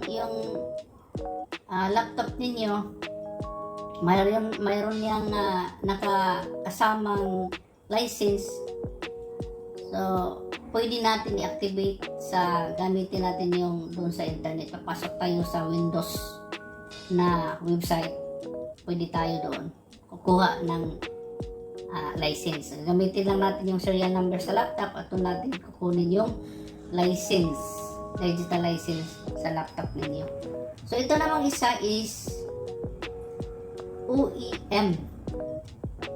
yung laptop ninyo, mayroon yang nakakasamang license. So, pwede natin i-activate gamitin natin yung doon sa internet. Papasok tayo sa Windows na website. Pwede tayo doon kukuha ng license. Gamitin lang natin yung serial number sa laptop at doon natin kukunin yung license, digital license sa laptop ninyo. So, ito namang isa is OEM,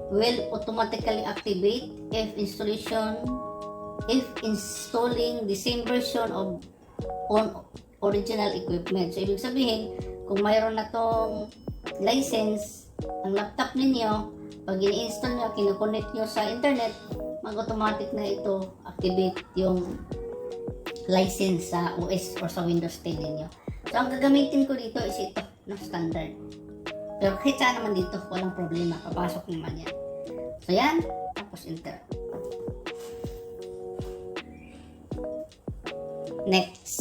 will automatically activate if installing the same version of on original equipment. So, ibig sabihin, kung mayroon na tong license ang laptop ninyo, pag i-install nyo, kinoconnect nyo sa internet, mag-automatic na ito activate yung license sa OS or sa Windows 10 ninyo. So, ang gagamitin ko dito is ito, na standard. Pero kahit saan naman dito, walang problema. Papasok naman yan. So, yan. Tapos, enter. Next.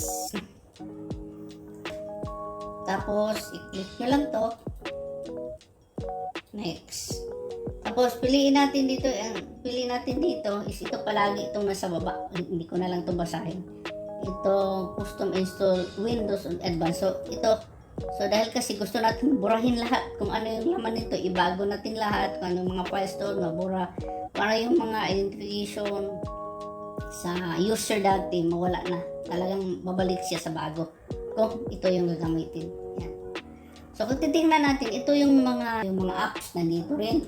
Tapos, i-click nyo lang to. Next. Tapos, piliin natin dito is ito palagi itong nasa baba. Hindi ko na lang ito basahin. Ito, custom install Windows on Advanced. So, ito. So, dahil kasi gusto natin burahin lahat. Kung ano yung laman nito, ibago natin lahat. Kung ano yung mga files doon, mabura. Para yung mga identification sa user dati, mawala na. Talagang babalik siya sa bago. Kung ito yung gagamitin. Yan. So, kung titingnan natin, ito yung mga apps nandito rin.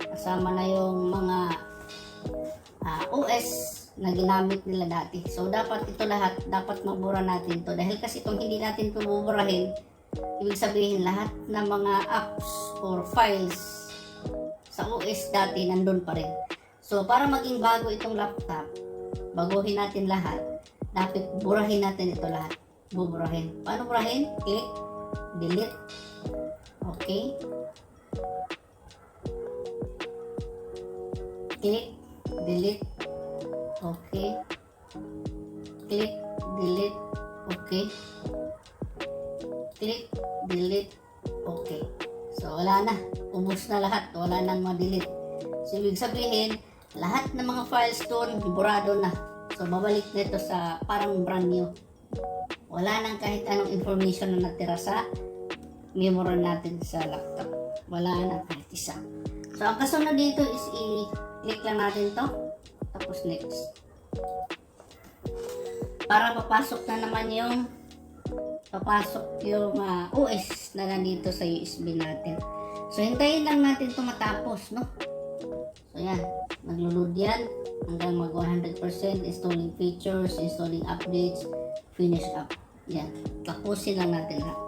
Kasama na yung mga OS na ginamit nila dati. So, dapat ito lahat, dapat mabura natin to. Dahil kasi kung hindi natin ito buburahin, ibig sabihin lahat ng mga apps or files sa OS dati nandun pa rin. So, para maging bago itong laptop, baguhin natin lahat, dapat burahin natin ito lahat. Buburahin. Paano burahin? Click, delete. Okay. Click, delete. Okay. Click, delete. Okay. Click, delete. Okay. So, wala na. Ubus na lahat. Wala nang ma-delete. So, ibig sabihin, lahat ng mga files doon, burado na. So, babalik na ito sa parang brand new. Wala nang kahit anong information na natira sa memory natin sa laptop. Wala na kahit isa. So, ang kasunod dito is i-click lang natin to. Tapos next. Para papasok na naman yung OS na nandito sa USB natin. So, hintayin lang natin ito matapos, no? So, yan. Naglo-load yan hanggang mag 100%. Installing features, installing updates, finish up. Yan. Tapusin lang natin lahat.